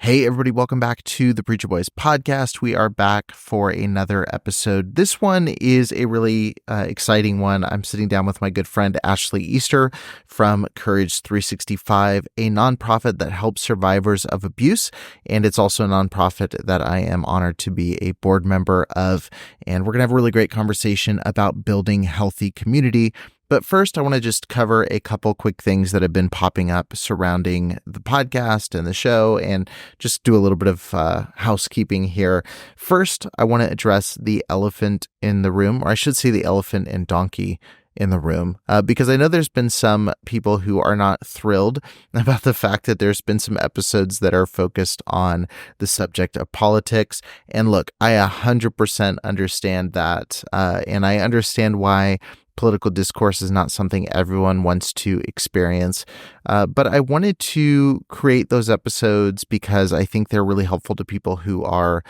Hey, everybody, welcome back to the Preacher Boys podcast. We are back for another episode. This one is a really exciting one. I'm sitting down with my good friend Ashley Easter from Courage 365, a nonprofit that helps survivors of abuse. And it's also a nonprofit that I am honored to be a board member of. And we're going to have a really great conversation about building healthy community. But first, I want to just cover a couple quick things that have been popping up surrounding the podcast and the show and just do a little bit of housekeeping here. First, I want to address the elephant in the room, or I should say the elephant and donkey in the room, because I know there's been some people who are not thrilled about the fact that there's been some episodes that are focused on the subject of politics. And look, I 100% understand that, and I understand why political discourse is not something everyone wants to experience. But I wanted to create those episodes because I think they're really helpful to people who are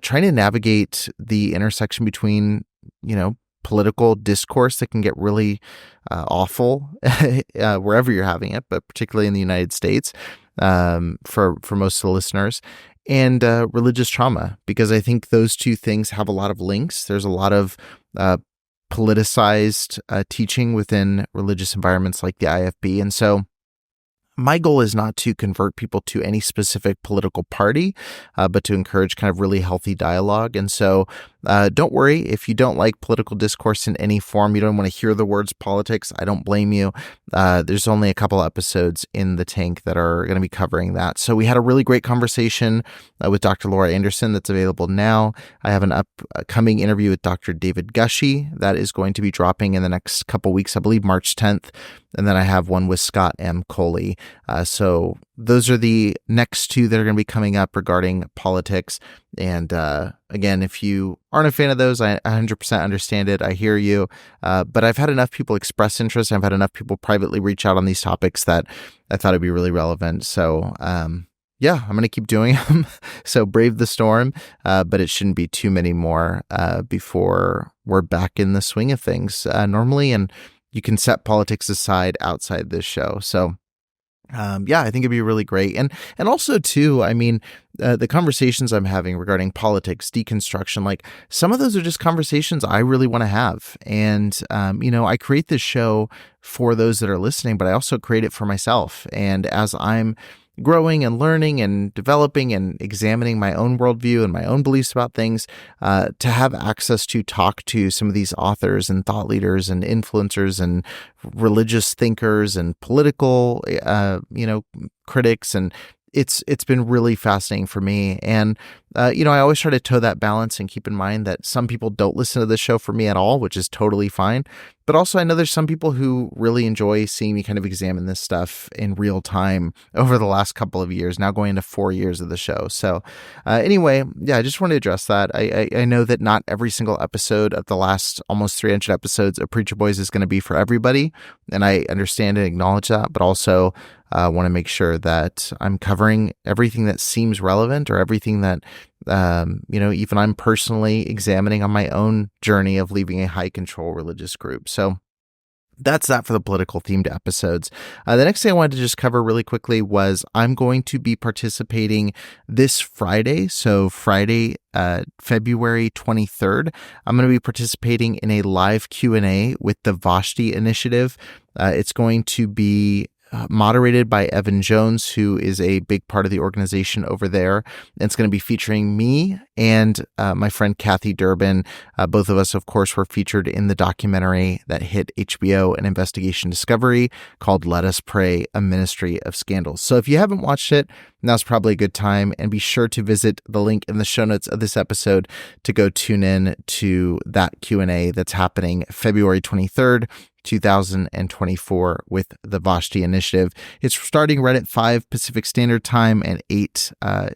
trying to navigate the intersection between, political discourse that can get really awful wherever you're having it, but particularly in the United States for most of the listeners, and religious trauma, because I think those two things have a lot of links. There's a lot of politicized teaching within religious environments like the IFB. And so my goal is not to convert people to any specific political party, but to encourage kind of really healthy dialogue. And so don't worry if you don't like political discourse in any form. You don't want to hear the words politics. I don't blame you. There's only a couple episodes in the tank that are going to be covering that. So we had a really great conversation with Dr. Laura Anderson that's available now. I have an upcoming interview with Dr. David Gushee that is going to be dropping in the next couple weeks, I believe March 10th. And then I have one with Scott M. Coley. So those are the next two that are going to be coming up regarding politics. And again, if you aren't a fan of those, I 100% understand it. I hear you. But I've had enough people express interest. I've had enough people privately reach out on these topics that I thought it'd be really relevant. So yeah, I'm going to keep doing them. So brave the storm, but it shouldn't be too many more before we're back in the swing of things normally. And you can set politics aside outside this show. So yeah, I think it'd be really great. And also too, I mean, the conversations I'm having regarding politics, deconstruction, like some of those are just conversations I really want to have. And, I create this show for those that are listening, but I also create it for myself. And as I'm growing and learning and developing and examining my own worldview and my own beliefs about things, to have access to talk to some of these authors and thought leaders and influencers and religious thinkers and political, critics, and it's been really fascinating for me. And, I always try to toe that balance and keep in mind that some people don't listen to the show for me at all, which is totally fine. But also I know there's some people who really enjoy seeing me kind of examine this stuff in real time over the last couple of years, now going into 4 years of the show. So anyway, yeah, I just want to address that. I know that not every single episode of the last almost 300 episodes of Preacher Boys is going to be for everybody. And I understand and acknowledge that, but also want to make sure that I'm covering everything that seems relevant or everything that, even I'm personally examining on my own journey of leaving a high control religious group. So that's that for the political themed episodes. The next thing I wanted to just cover really quickly was I'm going to be participating this Friday. So Friday, February 23rd, I'm going to be participating in a live Q&A with the Vashti Initiative. It's going to be moderated by Evan Jones, who is a big part of the organization over there. And it's going to be featuring me and my friend Kathy Durbin. Both of us, of course, were featured in the documentary that hit HBO and Investigation Discovery called Let Us Pray, A Ministry of Scandals. So if you haven't watched it, now's probably a good time. And be sure to visit the link in the show notes of this episode to go tune in to that Q&A that's happening February 23rd. 2024 with the Vashti Initiative. It's starting right at 5 Pacific Standard Time and 8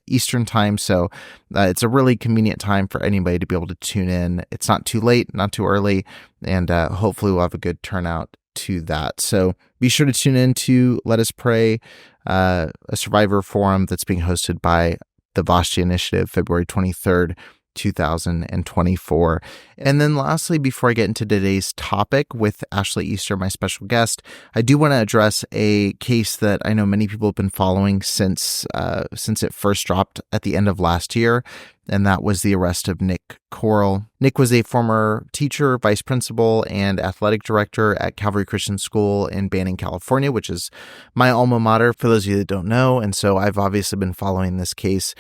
Eastern Time. So it's a really convenient time for anybody to be able to tune in. It's not too late, not too early, and hopefully we'll have a good turnout to that. So be sure to tune in to Let Us Pray, a survivor forum that's being hosted by the Vashti Initiative, February 23rd. 2024. And then lastly, before I get into today's topic with Ashley Easter, my special guest, I do want to address a case that I know many people have been following since it first dropped at the end of last year, and that was the arrest of Nick Corll. Nick was a former teacher, vice principal, and athletic director at Calvary Christian School in Banning, California, which is my alma mater, for those of you that don't know. And so I've obviously been following this case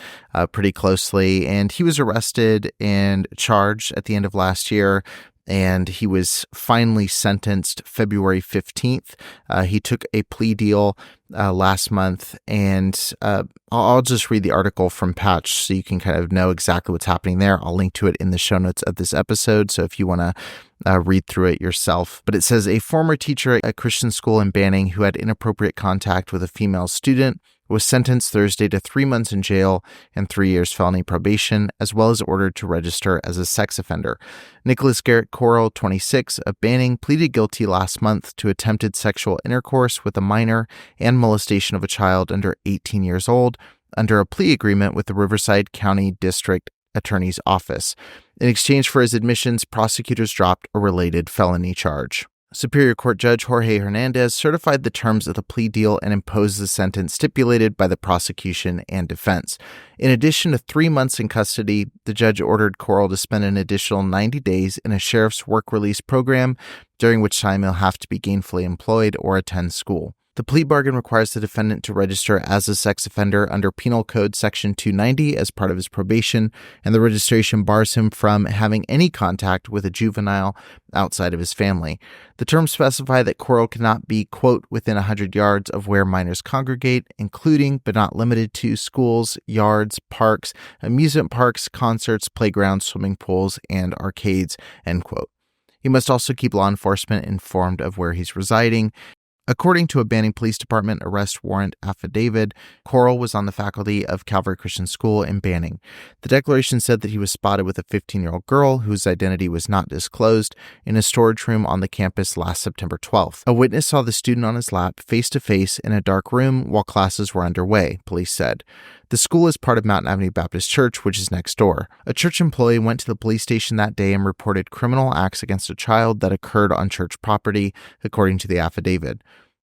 pretty closely. And he was arrested and charged at the end of last year, and he was finally sentenced February 15th. He took a plea deal last month, and I'll just read the article from Patch so you can kind of know exactly what's happening there. I'll link to it in the show notes of this episode, so if you want to read through it yourself. But it says, a former teacher at a Christian school in Banning who had inappropriate contact with a female student was sentenced Thursday to 3 months in jail and 3 years felony probation, as well as ordered to register as a sex offender. Nicholas Garrett Corll, 26, of Banning, pleaded guilty last month to attempted sexual intercourse with a minor and molestation of a child under 18 years old under a plea agreement with the Riverside County District Attorney's Office. In exchange for his admissions, prosecutors dropped a related felony charge. Superior Court Judge Jorge Hernandez certified the terms of the plea deal and imposed the sentence stipulated by the prosecution and defense. In addition to 3 months in custody, the judge ordered Corll to spend an additional 90 days in a sheriff's work release program, during which time he'll have to be gainfully employed or attend school. The plea bargain requires the defendant to register as a sex offender under Penal Code Section 290 as part of his probation, and the registration bars him from having any contact with a juvenile outside of his family. The terms specify that Corll cannot be, quote, within 100 yards of where minors congregate, including but not limited to schools, yards, parks, amusement parks, concerts, playgrounds, swimming pools, and arcades, end quote. He must also keep law enforcement informed of where he's residing. According to a Banning Police Department arrest warrant affidavit, Corll was on the faculty of Calvary Christian School in Banning. The declaration said that he was spotted with a 15-year-old girl whose identity was not disclosed in a storage room on the campus last September 12th. A witness saw the student on his lap face-to-face in a dark room while classes were underway, police said. The school is part of Mountain Avenue Baptist Church, which is next door. A church employee went to the police station that day and reported criminal acts against a child that occurred on church property, according to the affidavit.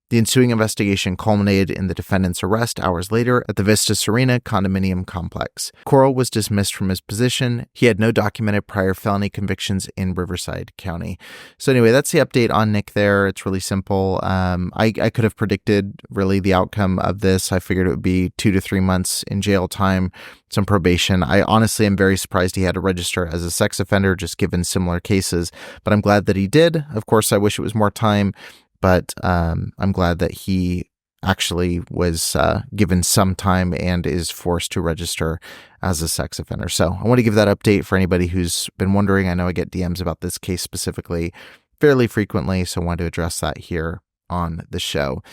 The ensuing investigation culminated in the defendant's arrest hours later at the Vista Serena condominium complex. Corll was dismissed from his position. He had no documented prior felony convictions in Riverside County. So anyway, that's the update on Nick there. It's really simple. I could have predicted really the outcome of this. I figured it would be 2 to 3 months in jail time, some probation. I honestly am very surprised he had to register as a sex offender, just given similar cases, but I'm glad that he did. Of course, I wish it was more time, but I'm glad that he actually was given some time and is forced to register as a sex offender. So I want to give that update for anybody who's been wondering. I know I get DMs about this case specifically fairly frequently, so I wanted to address that here on the show.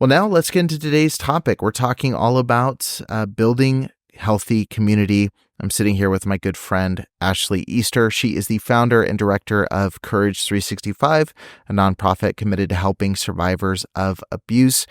Well, now let's get into today's topic. We're talking all about building healthy community. I'm sitting here with my good friend, Ashley Easter. She is the founder and director of Courage 365, a nonprofit committed to helping survivors of abuse,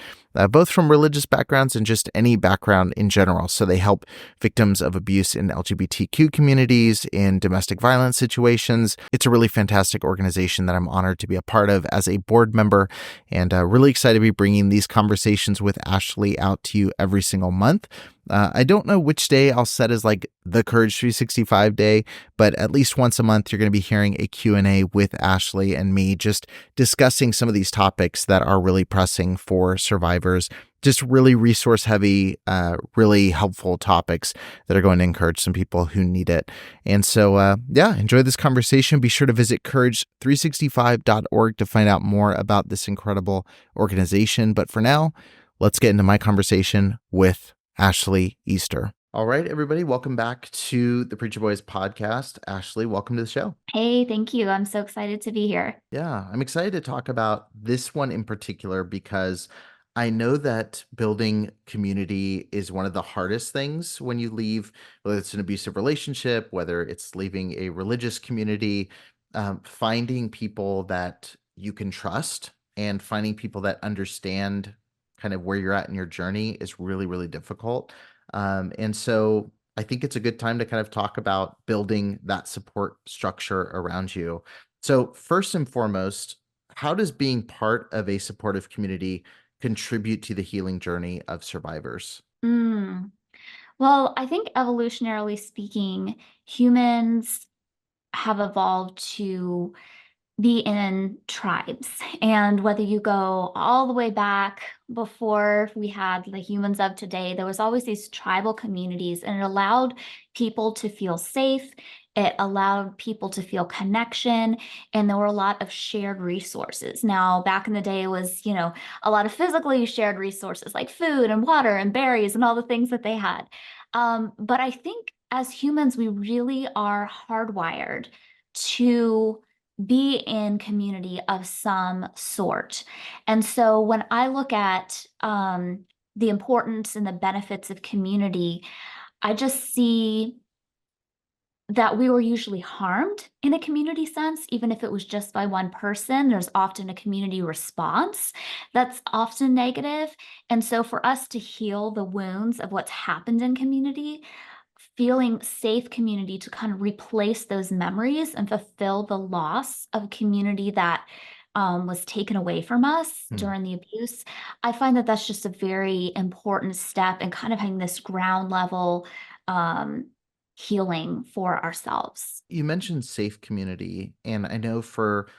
both from religious backgrounds and just any background in general. So they help victims of abuse in LGBTQ communities, in domestic violence situations. It's a really fantastic organization that I'm honored to be a part of as a board member, and really excited to be bringing these conversations with Ashley out to you every single month. I don't know which day I'll set as like the Courage 365 day, but at least once a month, you're going to be hearing a Q&A with Ashley and me just discussing some of these topics that are really pressing for survivors. Just really resource heavy, really helpful topics that are going to encourage some people who need it. And so, enjoy this conversation. Be sure to visit courage365.org to find out more about this incredible organization. But for now, let's get into my conversation with Ashley Easter. All right, everybody, welcome back to the Preacher Boys podcast. Ashley, welcome to the show. Hey, thank you. I'm so excited to be here. Yeah, I'm excited to talk about this one in particular because I know that building community is one of the hardest things when you leave, whether it's an abusive relationship, whether it's leaving a religious community, finding people that you can trust and finding people that understand kind of where you're at in your journey is really, really difficult. And so I think it's a good time to kind of talk about building that support structure around you. So, first and foremost, how does being part of a supportive community contribute to the healing journey of survivors? Mm. Well, I think evolutionarily speaking, humans have evolved to be in tribes. And whether you go all the way back before we had the humans of today, there was always these tribal communities, and it allowed people to feel safe. It allowed people to feel connection, and there were a lot of shared resources. Now, back in the day, it was, a lot of physically shared resources like food and water and berries and all the things that they had. But I think as humans, we really are hardwired to be in community of some sort. And so when I look at the importance and the benefits of community, I just see that we were usually harmed in a community sense, even if it was just by one person. There's often a community response that's often negative. And so for us to heal the wounds of what's happened in community, feeling safe community to kind of replace those memories and fulfill the loss of community that was taken away from us Hmm. during the abuse. I find that that's just a very important step in kind of having this ground level um, healing for ourselves. You mentioned safe community, and I know for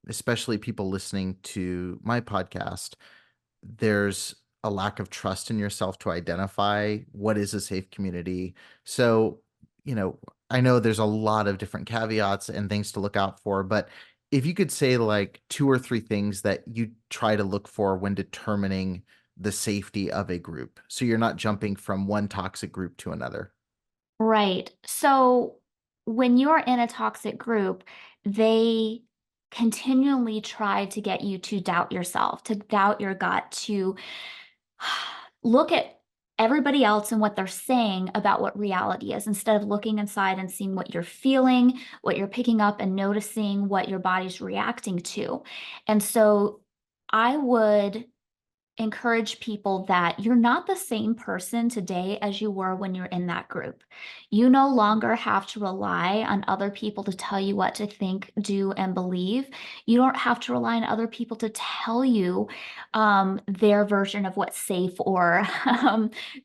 especially people listening to my podcast, there's a lack of trust in yourself to identify what is a safe community. So, you know, I know there's a lot of different caveats and things to look out for, but if you could say like two or three things that you try to look for when determining the safety of a group, so you're not jumping from one toxic group to another. Right. So when you're in a toxic group, they continually try to get you to doubt yourself, to doubt your gut, to look at everybody else and what they're saying about what reality is instead of looking inside and seeing what you're feeling, what you're picking up and noticing what your body's reacting to. And so I would encourage people that you're not the same person today as you were when you're in that group. You no longer have to rely on other people to tell you what to think, do, and believe. You don't have to rely on other people to tell you their version of what safe or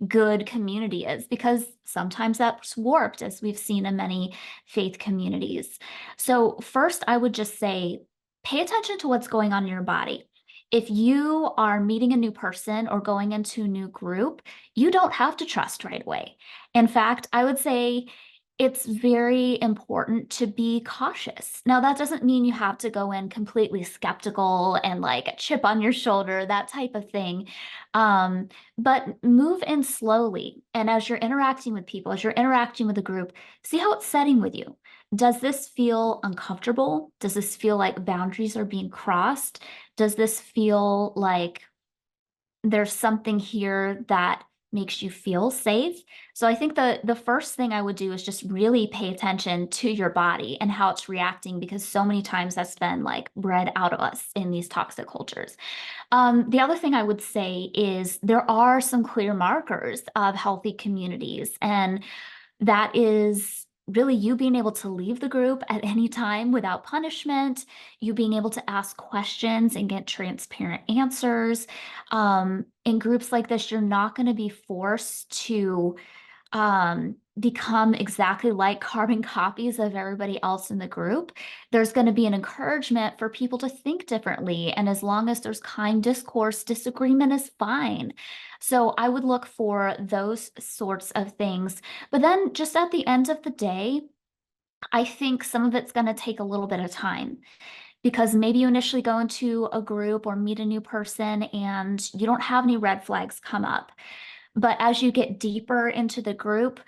good community is, because sometimes that's warped, as we've seen in many faith communities. So, first, I would just say pay attention to what's going on in your body. If you are meeting a new person or going into a new group, you don't have to trust right away. In fact, I would say it's very important to be cautious. Now, that doesn't mean you have to go in completely skeptical and like a chip on your shoulder, that type of thing. But move in slowly. And as you're interacting with people, as you're interacting with a group, see how it's setting with you. Does this feel uncomfortable? Does this feel like boundaries are being crossed? Does this feel like there's something here that makes you feel safe? So I think the first thing I would do is just really pay attention to your body and how it's reacting, because so many times that's been like bred out of us in these toxic cultures. The other thing I would say is there are some clear markers of healthy communities, and that is really you being able to leave the group at any time without punishment, you being able to ask questions and get transparent answers. In groups like this, you're not going to be forced to become exactly like carbon copies of everybody else in the group. There's going to be an encouragement for people to think differently. And as long as there's kind discourse, disagreement is fine. So I would look for those sorts of things. But then just at the end of the day, I think some of it's going to take a little bit of time, because maybe you initially go into a group or meet a new person and you don't have any red flags come up. But as you get deeper into the group,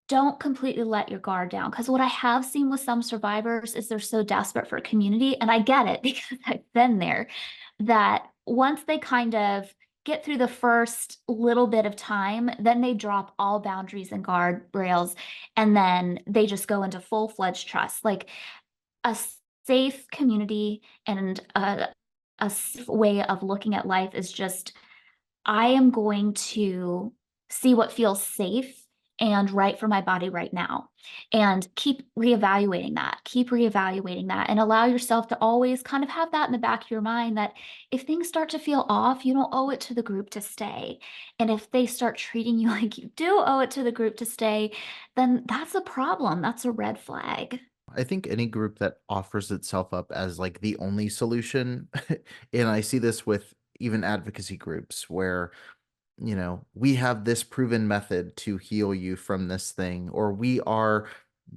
don't completely let your guard down. Because what I have seen with some survivors is they're so desperate for community, and I get it because I've been there, that once they kind of get through the first little bit of time, then they drop all boundaries and guardrails, and then they just go into full-fledged trust. Like a safe community and a safe way of looking at life is just, I am going to see what feels safe and right for my body right now. And keep reevaluating that, and allow yourself to always kind of have that in the back of your mind that if things start to feel off, you don't owe it to the group to stay. And if they start treating you like you do owe it to the group to stay, then that's a problem. That's a red flag. I think any group that offers itself up as like the only solution, and I see this with even advocacy groups where, we have this proven method to heal you from this thing, or we are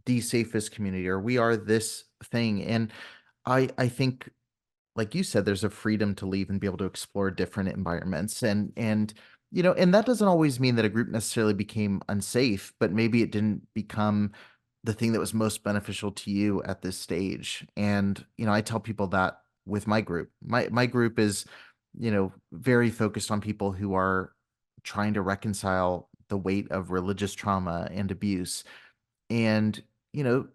the safest community, or we are this thing. And I think, like you said, there's a freedom to leave and be able to explore different environments. And that doesn't always mean that a group necessarily became unsafe, but maybe it didn't become the thing that was most beneficial to you at this stage. And, I tell people that with my group. My group is, very focused on people who are trying to reconcile the weight of religious trauma and abuse. And,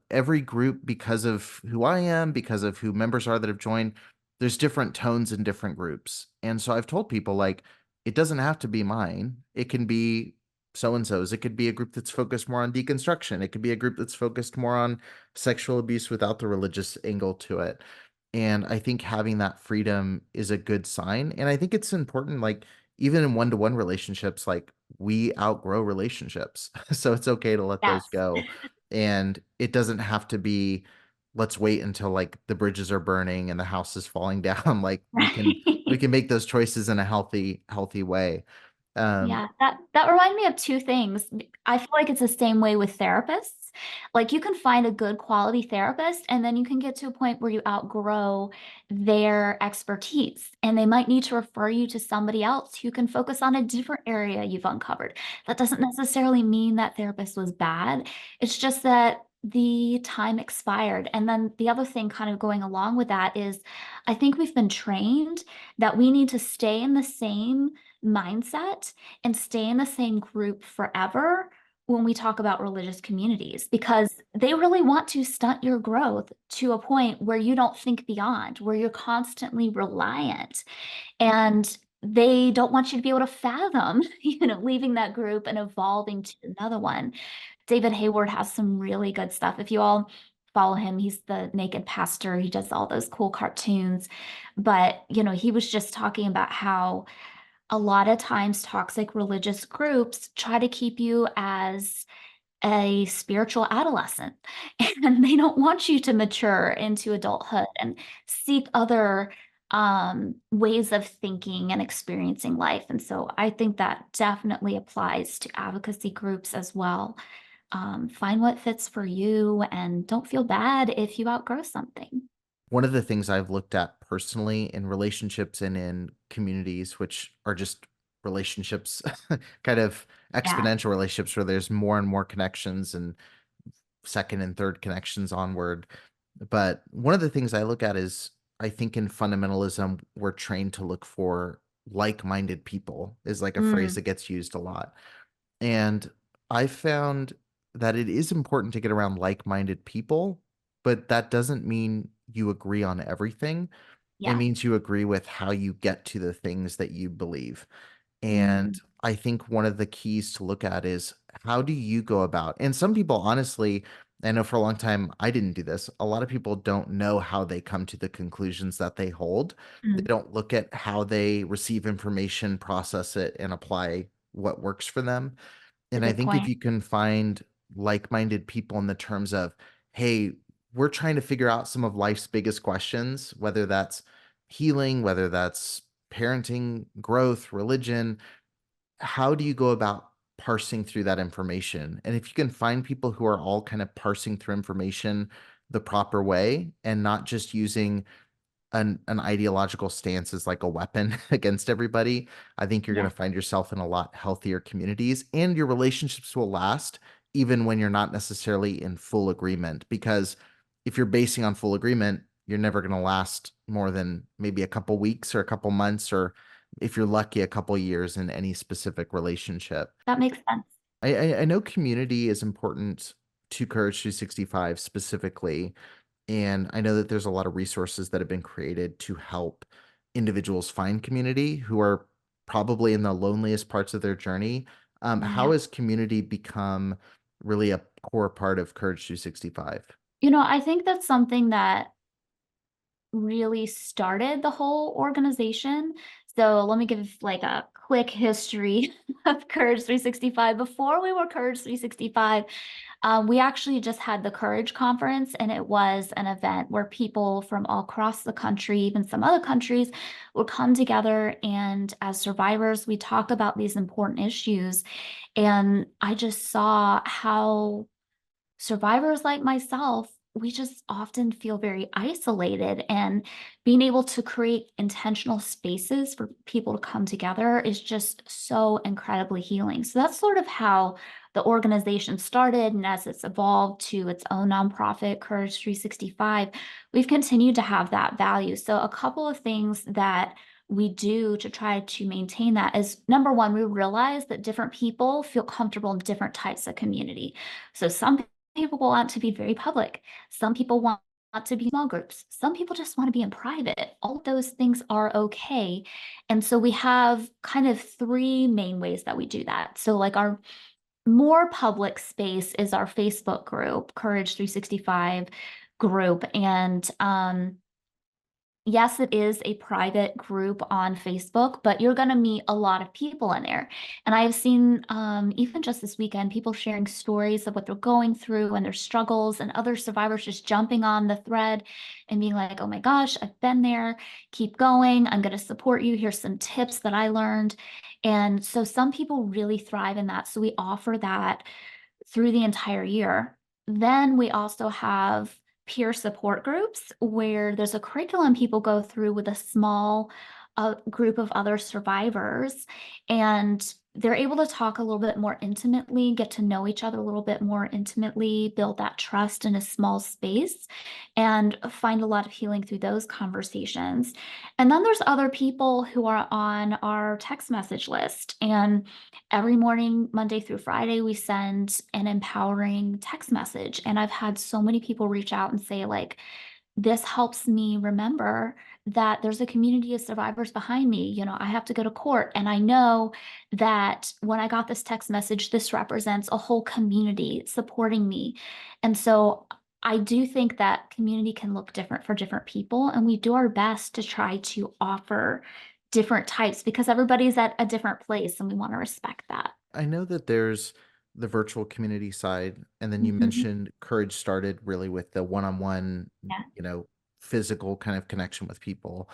every group, because of who I am, because of who members are that have joined, there's different tones in different groups. And so I've told people, like, it doesn't have to be mine. It can be so and so's. It could be a group that's focused more on deconstruction. It could be a group that's focused more on sexual abuse without the religious angle to it. And I think having that freedom is a good sign. And I think it's important, like, even in one-to-one relationships, like, we outgrow relationships. So it's okay to let those Yes. go. And it doesn't have to be, let's wait until like the bridges are burning and the house is falling down. Like, we can make those choices in a healthy way. Um, Yeah, that reminded me of two things. I feel like it's the same way with therapists. Like you can find a good quality therapist, and then you can get to a point where you outgrow their expertise, and they might need to refer you to somebody else who can focus on a different area you've uncovered. That doesn't necessarily mean that therapist was bad. It's just that the time expired. And then the other thing kind of going along with that is I think we've been trained that we need to stay in the same mindset and stay in the same group forever when we talk about religious communities because they really want to stunt your growth to a point where you don't think beyond, where you're constantly reliant. And they don't want you to be able to fathom, leaving that group and evolving to another one. David Hayward has some really good stuff. If you all follow him, he's the naked pastor. He does all those cool cartoons. But, he was just talking about how a lot of times toxic religious groups try to keep you as a spiritual adolescent and they don't want you to mature into adulthood and seek other ways of thinking and experiencing life. And so I think that definitely applies to advocacy groups as well. Find what fits for you and don't feel bad if you outgrow something. One of the things I've looked at personally in relationships and in communities, which are just relationships, kind of Yeah. exponential relationships where there's more and more connections and second and third connections onward. But one of the things I look at is, I think in fundamentalism, we're trained to look for like-minded people, is like a phrase Mm, that gets used a lot. And I found that it is important to get around like-minded people, but that doesn't mean you agree on everything. It yeah. means you agree with how you get to the things that you believe. And Mm, I think one of the keys to look at is, how do you go about, and some people, honestly, I know for a long time I didn't do this. A lot of people don't know how they come to the conclusions that they hold. They mm, don't look at how they receive information, process it, and apply what works for them. it's a And I good think if point. you can find like-minded people in the terms of, hey, we're trying to figure out some of life's biggest questions, whether that's healing, whether that's parenting, growth, religion, how do you go about parsing through that information? And if you can find people who are all kind of parsing through information the proper way and not just using an ideological stance as like a weapon against everybody, I think you're going Yeah. to find yourself in a lot healthier communities, and your relationships will last even when you're not necessarily in full agreement. Because if you're basing on full agreement, you're never going to last more than maybe a couple weeks or a couple months, or if you're lucky, a couple years in any specific relationship. That makes sense. I know community is important to Courage 365 specifically, and I know that there's a lot of resources that have been created to help individuals find community who are probably in the loneliest parts of their journey. How Yeah. has community become really a core part of Courage 365? I think that's something that really started the whole organization. So let me give like a quick history of Courage 365. Before we were Courage 365, we actually just had the Courage Conference, and it was an event where people from all across the country, even some other countries, would come together. And as survivors, we talked about these important issues. And I just saw how survivors like myself, we just often feel very isolated, and being able to create intentional spaces for people to come together is just so incredibly healing. So that's sort of how the organization started. And as it's evolved to its own nonprofit, Courage 365, we've continued to have that value. So a couple of things that we do to try to maintain that is number one, we realize that different people feel comfortable in different types of community. So some people want to be very public. Some people want to be small groups. Some people just want to be in private. All of those things are okay. And so we have kind of three main ways that we do that. So like our more public space is our Facebook group, Courage 365 group. And yes, it is a private group on Facebook, but you're going to meet a lot of people in there. And I've seen, even just this weekend, people sharing stories of what they're going through and their struggles, and other survivors just jumping on the thread and being like, oh my gosh, I've been there. Keep going. I'm going to support you. Here's some tips that I learned. And so some people really thrive in that. So we offer that through the entire year. Then we also have peer support groups where there's a curriculum people go through with a small group of other survivors, and they're able to talk a little bit more intimately, get to know each other a little bit more intimately, build that trust in a small space, and find a lot of healing through those conversations. And then there's other people who are on our text message list, and every morning, Monday through Friday, we send an empowering text message. And I've had so many people reach out and say, like, this helps me remember that there's a community of survivors behind me. I have to go to court, and I know that when I got this text message, this represents a whole community supporting me. And so I do think that community can look different for different people, and we do our best to try to offer different types because everybody's at a different place, and we want to respect that. I know that there's the virtual community side, and then you Mhm. mentioned Courage started really with the one-on-one, Yeah. you know, physical kind of connection with people.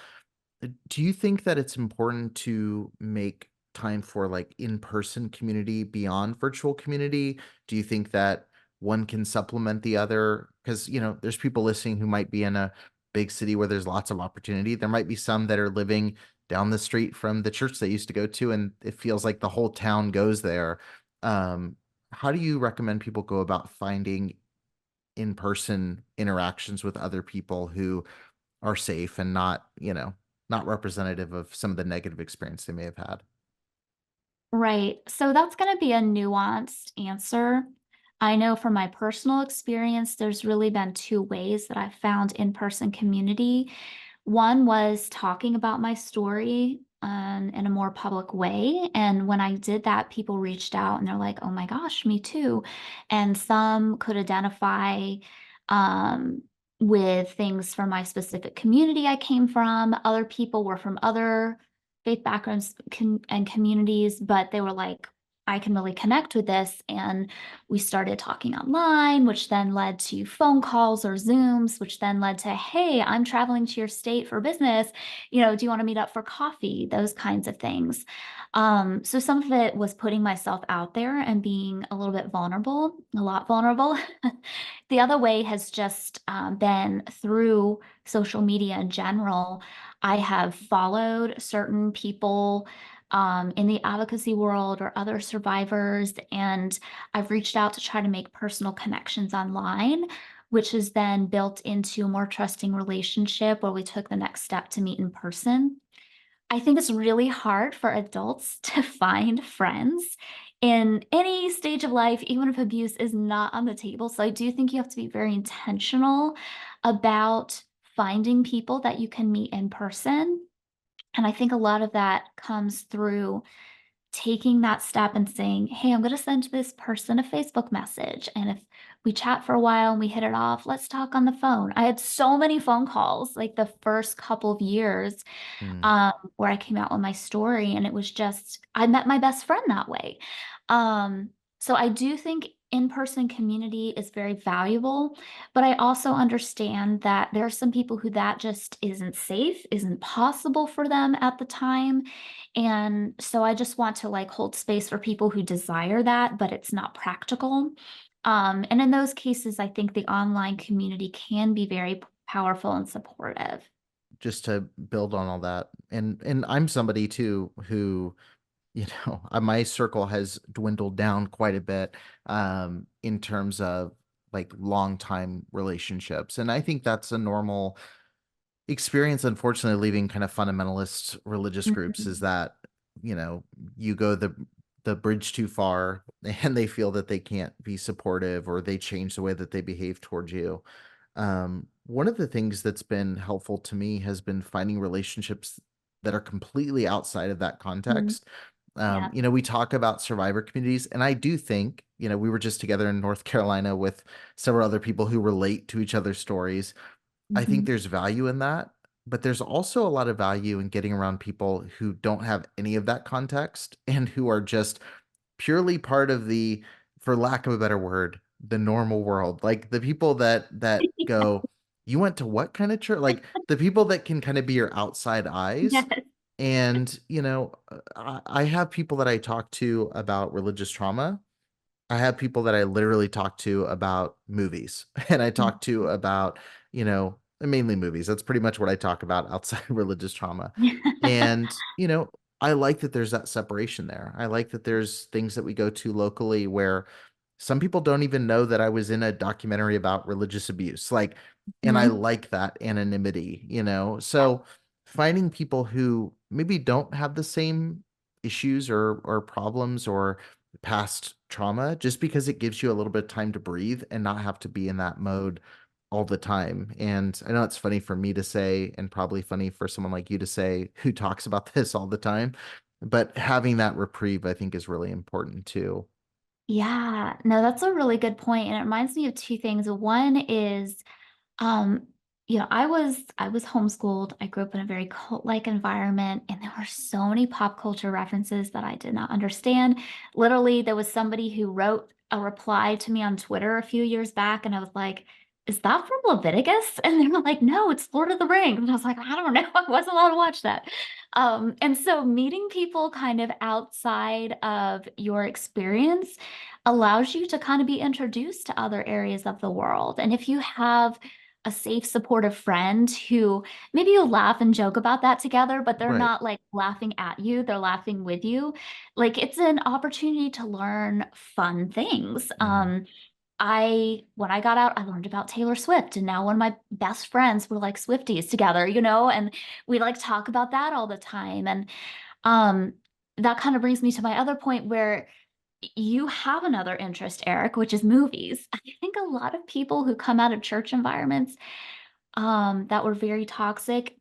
Do you think that it's important to make time for like in-person community beyond virtual community? Do you think that one can supplement the other? Because, there's people listening who might be in a big city where there's lots of opportunity. There might be some that are living down the street from the church they used to go to, and it feels like the whole town goes there. Um, how do you recommend people go about finding in-person interactions with other people who are safe and not representative of some of the negative experience they may have had? Right. So that's going to be a nuanced answer. I know from my personal experience, there's really been two ways that I've found in-person community. One was talking about my story in a more public way. And when I did that, people reached out and they're like, oh my gosh, me too. And some could identify um, with things from my specific community I came from. Other people were from other faith backgrounds and communities, but they were like, I can really connect with this. And we started talking online, which then led to phone calls or Zooms, which then led to, hey, I'm traveling to your state for business. Do you want to meet up for coffee? Those kinds of things. So some of it was putting myself out there and being a little bit vulnerable, a lot vulnerable. The other way has just been through social media in general. I have followed certain people in the advocacy world or other survivors, and I've reached out to try to make personal connections online, which has then built into a more trusting relationship where we took the next step to meet in person. I think it's really hard for adults to find friends in any stage of life, even if abuse is not on the table. So I do think you have to be very intentional about finding people that you can meet in person. And I think a lot of that comes through taking that step and saying, hey, I'm going to send this person a Facebook message. And if we chat for a while and we hit it off, let's talk on the phone. I had so many phone calls like the first couple of years Mm. where I came out with my story. And it was just, I met my best friend that way. Um, so I do think in-person community is very valuable, but I also understand that there are some people who that just isn't safe, isn't possible for them at the time. And so I just want to like hold space for people who desire that, but it's not practical. And in those cases, I think the online community can be very powerful and supportive. Just to build on all that, and I'm somebody too who, my circle has dwindled down quite a bit in terms of like long time relationships, and I think that's a normal experience. Unfortunately, leaving kind of fundamentalist religious groups is Mhm. that, you know, you go the bridge too far and they feel that they can't be supportive, or they change the way that they behave towards you. One of the things that's been helpful to me has been finding relationships that are completely outside of that Mhm. context. Yeah. We talk about survivor communities, and I do think, we were just together in North Carolina with several other people who relate to each other's stories. I think Mhm. there's value in that, but there's also a lot of value in getting around people who don't have any of that context and who are just purely part of the, for lack of a better word, the normal world. Like the people that go, you went to what kind of church? Like the people that can kind of be your outside eyes. Yes. And, I have people that I talk to about religious trauma. I have people that I literally talk to about movies and I talk to about, mainly movies. That's pretty much what I talk about outside of religious trauma. And, I like that there's that separation there. I like that there's things that we go to locally where some people don't even know that I was in a documentary about religious abuse. Like, and I Mhm. like that anonymity. So finding people who maybe don't have the same issues or problems or past trauma, just because it gives you a little bit of time to breathe and not have to be in that mode all the time. And I know it's funny for me to say, and probably funny for someone like you to say who talks about this all the time, but having that reprieve, I think, is really important too. Yeah, no, that's a really good point, and it reminds me of two things. One is, um, I was homeschooled. I grew up in a very cult-like environment, and there were so many pop culture references that I did not understand. Literally, there was somebody who wrote a reply to me on Twitter a few years back, and I was like, "Is that from Leviticus?" And they were like, "No, it's Lord of the Rings." And I was like, "I don't know. I wasn't allowed to watch that." And so meeting people kind of outside of your experience allows you to kind of be introduced to other areas of the world. And if you have a safe, supportive friend who maybe you laugh and joke about that together, but they're Right. not like laughing at you, they're laughing with you. Like it's an opportunity to learn fun things. Mhm. When I got out, I learned about Taylor Swift, and now one of my best friends, we're like Swifties together, and we like talk about that all the time. And um, that kind of brings me to my other point where you have another interest, Eric, which is movies. I think a lot of people who come out of church environments that were very toxic,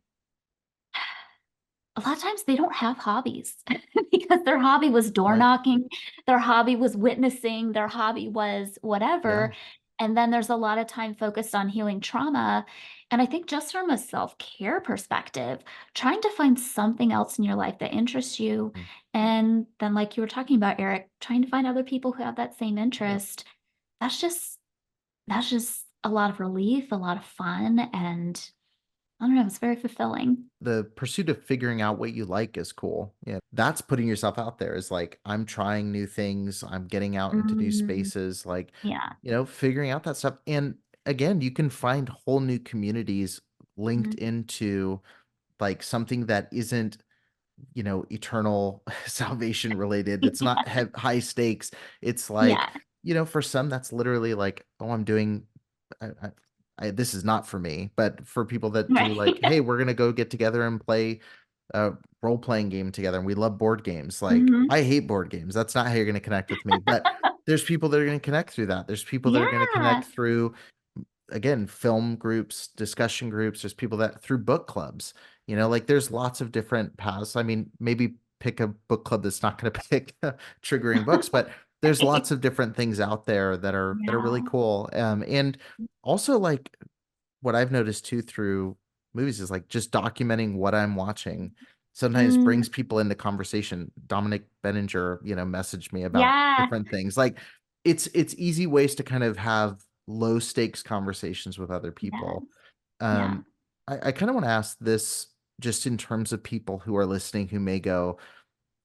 a lot of times they don't have hobbies because their hobby was door Right. knocking, their hobby was witnessing, their hobby was Yeah. whatever. And then there's a lot of time focused on healing trauma. And I think just from a self-care perspective, trying to find something else in your life that interests you. Mm. And then, like you were talking about, Eric, trying to find other people who have that same Yep. interest. That's just that's just a lot of relief, a lot of fun, and I don't know, it's very fulfilling. The pursuit of figuring out what you like is cool. Yeah. That's putting yourself out there, is like, I'm trying new things, I'm getting out into new Mm, spaces, like, yeah. figuring out that stuff. And again, you can find whole new communities linked Mhm. into like something that isn't, eternal salvation related. It's not high stakes. It's like, Yeah. for some, that's literally like, oh, I'm doing, I, I, this is not for me, but for people that do, Right. like, hey, we're gonna go get together and play a role playing game together, and we love board games. Like, Mhm. I hate board games. That's not how you're gonna connect with me. But there's people that are gonna connect through that. There's people that are gonna connect Yeah. through, again, film groups, discussion groups. There's people that through book clubs, like there's lots of different paths. I mean, maybe pick a book club that's not going to pick triggering books, but there's lots of different things out there that are really Yeah. cool. And also like what I've noticed too through movies is like just documenting what I'm watching sometimes Mm, brings people into conversation. Dominic Benninger, messaged me about yeah. different things. Like it's easy ways to kind of have low stakes conversations with other Yes. people. Yeah. Um, I kind of want to ask this just in terms of people who are listening who may go,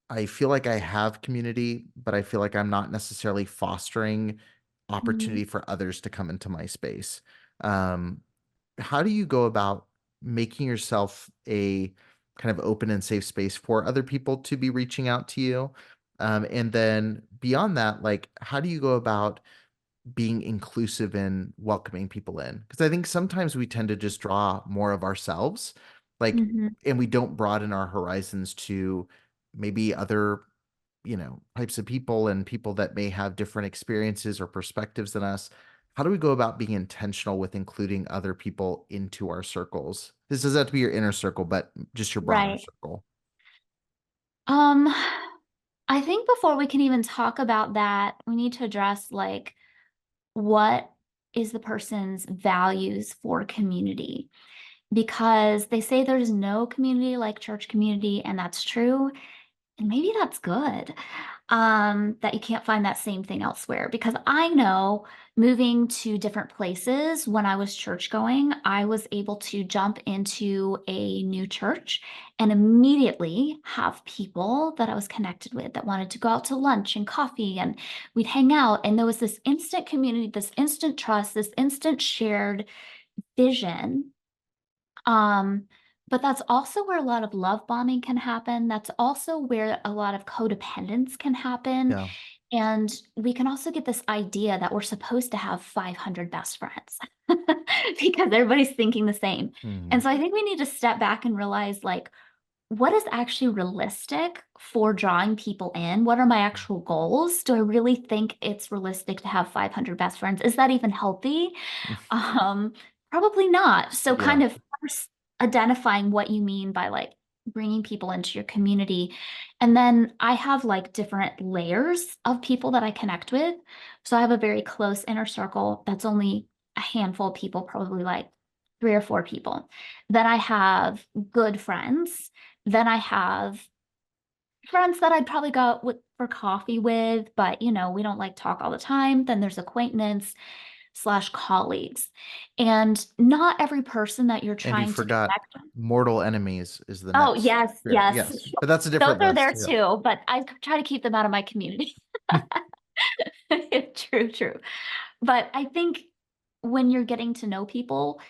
I feel like I have community, but I feel like I'm not necessarily fostering Mm, opportunity for others to come into my space. Um, how do you go about making yourself a kind of open and safe space for other people to be reaching out to you? And then beyond that, like, how do you go about being inclusive and welcoming people in? Because I think sometimes we tend to just draw more of ourselves, like, mhm. and we don't broaden our horizons to maybe other types of people and people that may have different experiences or perspectives than us. How do we go about being intentional with including other people into our circles? This doesn't have to be your inner circle, but just your broader Right. circle. Um, I think before we can even talk about that, we need to address like what is the person's values for community? Because they say there's no community like church community, and that's true. And maybe that's good, that you can't find that same thing elsewhere. Because I know moving to different places when I was church going, I was able to jump into a new church and immediately have people that I was connected with that wanted to go out to lunch and coffee and we'd hang out. And there was this instant community, this instant trust, this instant shared vision, but that's also where a lot of love bombing can happen. That's also where a lot of codependence can happen. Yeah. And we can also get this idea that we're supposed to have 500 best friends because everybody's thinking the same. And Mhm. so I think we need to step back and realize like, what is actually realistic for drawing people in? What are my actual goals? Do I really think it's realistic to have 500 best friends? Is that even healthy? Um, Probably not. So Yeah. kind of first identifying what you mean by like bringing people into your community. And then I have like different layers of people that I connect with. So I have a very close inner circle that's only a handful of people, probably like 3 or 4 people. Then I have good friends. Then I have friends that I'd probably go with for coffee with, but we don't like talk all the time. Then there's acquaintance slash colleagues. And not every person that you're And you trying to forgot connect. mortal enemies is the Oh, next. yes, Yeah. yes. Yes. But that's a Those different are there list. Yeah. too, but I try to keep them out of my community. True, true. But I think when you're getting to know people,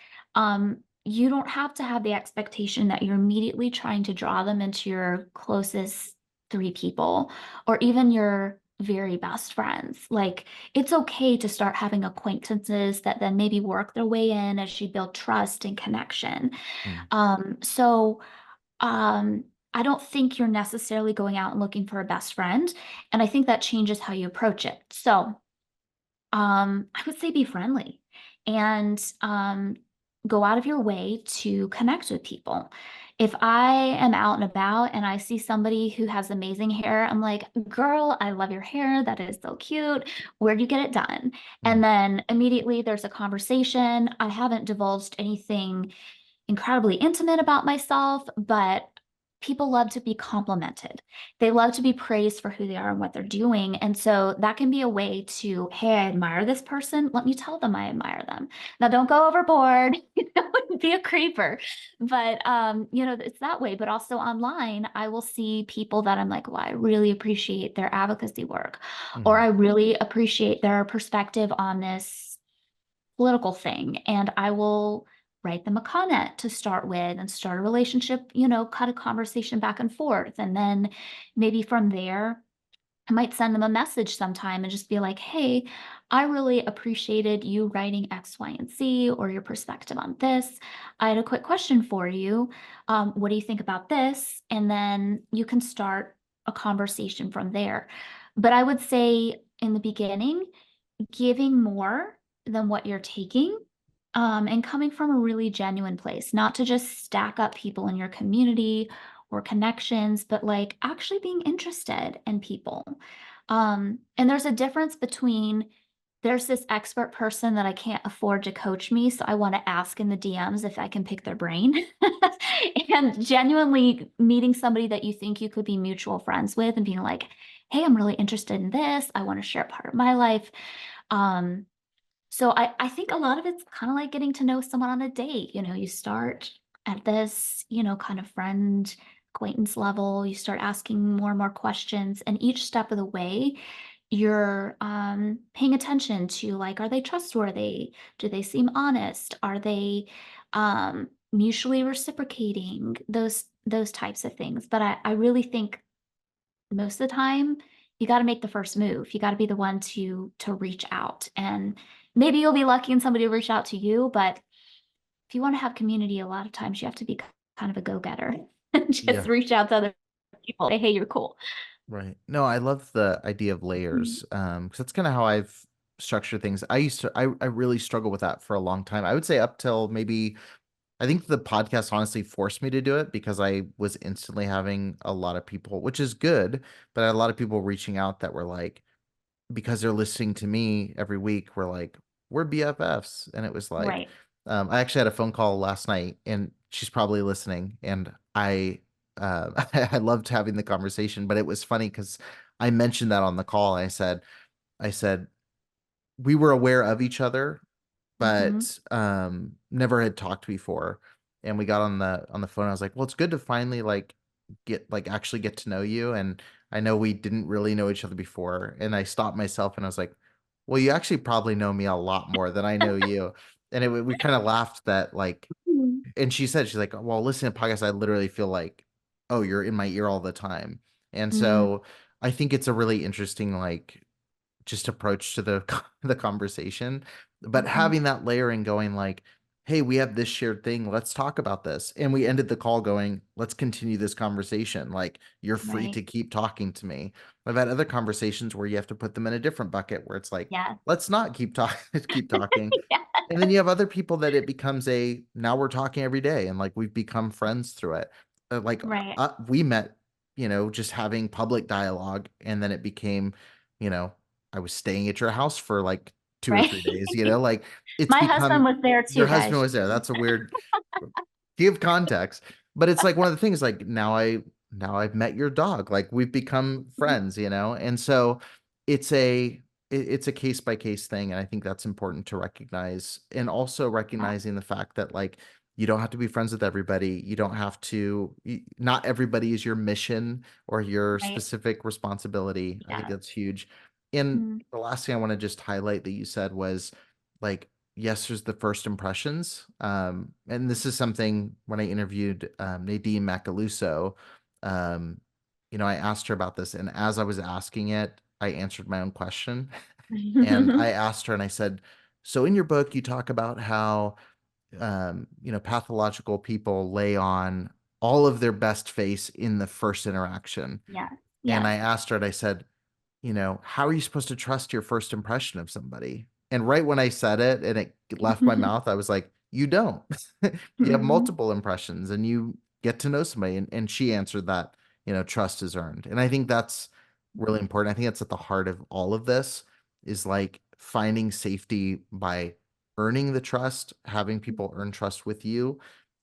you don't have to have the expectation that you're immediately trying to draw them into your closest 3 people or even your very best friends. Like, it's okay to start having acquaintances that then maybe work their way in as you build trust and connection. Mm. So, um, I don't think you're necessarily going out and looking for a best friend. And I think that changes how you approach it. So, I would say be friendly and go out of your way to connect with people. If I am out and about and I see somebody who has amazing hair, I'm like, girl, I love your hair. That is so cute. Where'd you get it done? And Mm. then immediately there's a conversation. I haven't divulged anything incredibly intimate about myself, but people love to be complimented. They love to be praised for who they are and what they're doing. And so that can be a way to, hey, I admire this person. Let me tell them I admire them. Now, don't go overboard, be a creeper. But it's that way. But also online, I will see people that I'm like, well, I really appreciate their advocacy work, or Mhm. I really appreciate their perspective on this political thing. And I will write them a comment to start with and start a relationship, cut a conversation back and forth. And then maybe from there, I might send them a message sometime and just be like, hey, I really appreciated you writing X, Y, and Z or your perspective on this. I had a quick question for you. What do you think about this? And then you can start a conversation from there. But I would say in the beginning, giving more than what you're taking, and coming from a really genuine place, not to just stack up people in your community or connections, but like actually being interested in people. And there's a difference between there's this expert person that I can't afford to coach me, so I want to ask in the DMs if I can pick their brain. And genuinely meeting somebody that you think you could be mutual friends with and being like, hey, I'm really interested in this. I want to share part of my life. Um, so I think a lot of it's kind of like getting to know someone on a date. You start at this, kind of friend acquaintance level, you start asking more and more questions, and each step of the way, you're paying attention to like, are they trustworthy? Do they seem honest? Are they mutually reciprocating? Those types of things. But I really think most of the time you got to make the first move. You got to be the one to reach out, and maybe you'll be lucky and somebody will reach out to you. But if you want to have community, a lot of times you have to be kind of a go-getter and just Yeah. reach out to other people. Say, hey, you're cool. Right. No, I love the idea of Mhm. layers. 'Cause that's kind of how I've structured things. I really struggle with that for a long time. I would say up till maybe, I think the podcast honestly forced me to do it because I was instantly having a lot of people, which is good, but I had a lot of people reaching out that were like, because they're listening to me every week, we're like, we're BFFs. And it was like, Right. I actually had a phone call last night and she's probably listening. And I loved having the conversation, but it was funny because I mentioned that on the call. I said, we were aware of each other, Hmm. but never had talked before. And we got on the phone. I was like, well, it's good to finally like actually get to know you. And I know we didn't really know each other before. And I stopped myself and I was like, well, you actually probably know me a lot more than I know you. And we kind of laughed that like, and she said, she's like, well, listening to podcasts, I literally feel like, oh, you're in my ear all the time. And Mm, so I think it's a really interesting like just approach to the the conversation, but mhm. having that layering going like, hey, we have this shared thing, let's talk about this. And we ended the call going, let's continue this conversation, like you're free Right. to keep talking to me. I've had other conversations where you have to put them in a different bucket where it's like, Yeah. let's not keep talking keep talking. Yeah. And then you have other people that it becomes a, now we're talking every day and like we've become friends through it. Right. We met, just having public dialogue, and then it became, you know, I was staying at your house for like 2 or 3 days, Right. like it's My husband become, was there your too, husband guys. was there. That's a weird, give context. But it's like one of the things like now I've met your dog. Like we've become Mhm. friends, And so it's it's a case by case thing. And I think that's important to recognize. And also Yeah. recognizing the fact that like you don't have to be friends with everybody. You don't have to, not everybody is your mission or your Right. specific responsibility. I think Yeah. that's huge. And Mm, the last thing I want to just highlight that you said was like, yes, there's the first impressions. And this is something when I interviewed Nadine Macaluso, um, I asked her about this. And as I was asking it, I answered my own question. And I asked her and I said, so in your book, you talk about how, pathological people lay on all of their best face in the first interaction. yes. And Yes. I asked her and I said, how are you supposed to trust your first impression of somebody? And right when I said it and it left my mouth, I was like, you don't. You have Mhm. multiple impressions and you get to know somebody. And she answered that, trust is earned. And I think that's really important. I think that's at the heart of all of this is like finding safety by earning the trust, having people earn trust with you,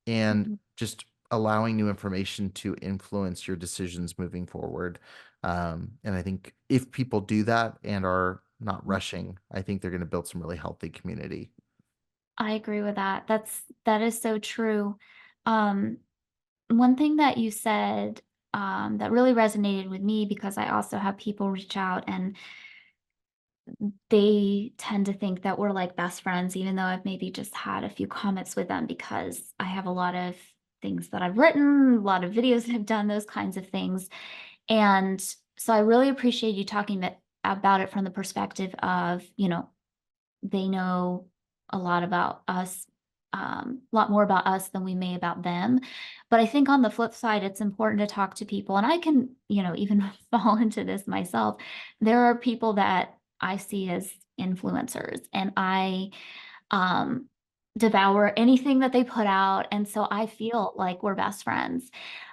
and Mhm. just allowing new information to influence your decisions moving forward. And I think if people do that and are not rushing, I think they're going to build some really healthy community. I agree with that. That is so true. Um, One thing that you said that really resonated with me because I also have people reach out and they tend to think that we're like best friends, even though I've maybe just had a few comments with them because I have a lot of things that I've written, a lot of videos that I've done, those kinds of things. And so I really appreciate you talking about it from the perspective of, they know a lot about us, a lot more about us than we may about them. But I think on the flip side, it's important to talk to people. And I can, even fall into this myself. There are people that I see as influencers, and I um, devour anything that they put out. And so I feel like we're best friends.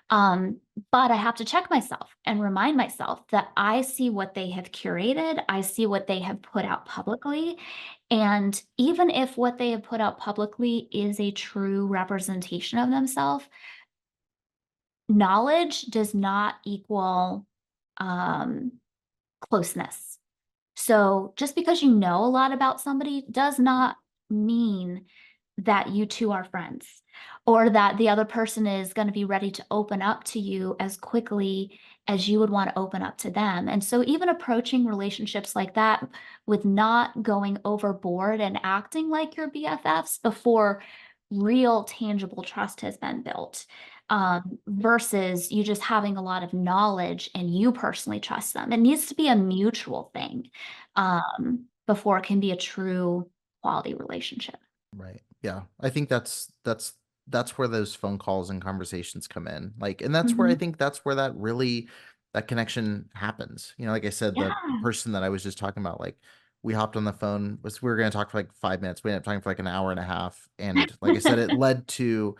Um, but I have to check myself and remind myself that I see what they have curated, I see what they have put out publicly. And even if what they have put out publicly is a true representation of themselves, knowledge does not equal um, closeness. So just because you know a lot about somebody does not mean that you two are friends or that the other person is going to be ready to open up to you as quickly as you would want to open up to them. And so even approaching relationships like that with not going overboard and acting like your BFFs before real tangible trust has been built, versus you just having a lot of knowledge and you personally trust them. It needs to be a mutual thing, before it can be a true quality relationship. Right. Yeah. I think that's where those phone calls and conversations come in. Like, and that's where I Mhm. think that's where that really that connection happens. Like I said, the Yeah, person that I was just talking about, like we hopped on the phone, was we were gonna talk for like 5 minutes. We ended up talking for like an hour and a half. And like I said, it led to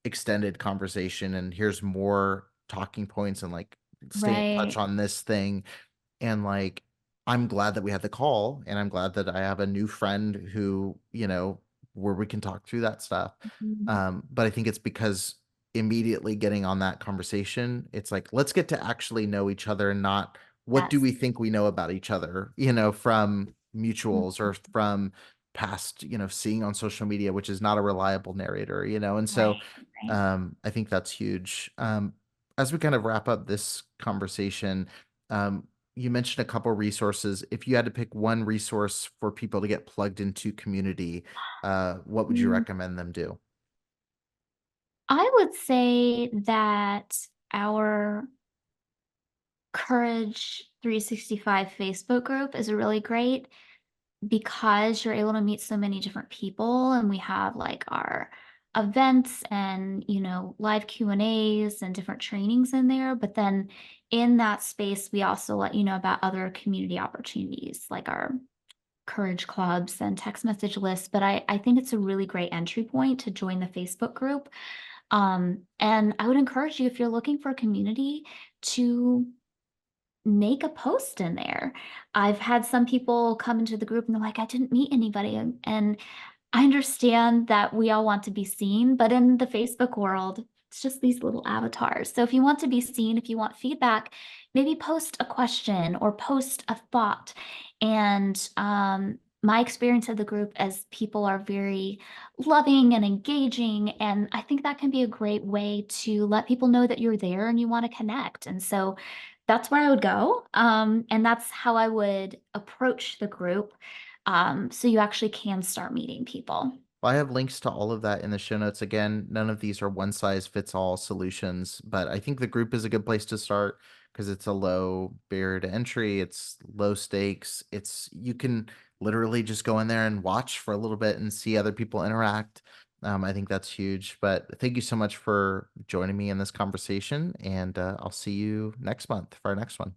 extended conversation and here's more talking points and like stay in touch right. on this thing. And like, I'm glad that we had the call and I'm glad that I have a new friend who, where we can talk through that stuff. Mhm. But I think it's because immediately getting on that conversation, it's like, let's get to actually know each other and not what do Yes. we think we know about each other, from mutuals or Mhm. from past, seeing on social media, which is not a reliable narrator. And Right, so right. I think that's huge. As we kind of wrap up this conversation, you mentioned a couple resources. If you had to pick one resource for people to get plugged into community, what would you Mm, recommend them do? I would say that our Courage 365 Facebook group is really great because you're able to meet so many different people, and we have like our events and live Q&As and different trainings in there. But then in that space we also let you know about other community opportunities like our courage clubs and text message lists. But I think it's a really great entry point to join the Facebook group. And I would encourage you, if you're looking for a community, to make a post in there. I've had some people come into the group and they're like, I didn't meet anybody. And I understand that we all want to be seen, but in the Facebook world, it's just these little avatars. So if you want to be seen, if you want feedback, maybe post a question or post a thought. And my experience of the group as people are very loving and engaging. And I think that can be a great way to let people know that you're there and you want to connect. And so that's where I would go. And that's how I would approach the group. So you actually can start meeting people. Well, I have links to all of that in the show notes. Again, none of these are one size fits all solutions, but I think the group is a good place to start because it's a low barrier to entry. It's low stakes. You can literally just go in there and watch for a little bit and see other people interact. I think that's huge. But thank you so much for joining me in this conversation, and I'll see you next month for our next one.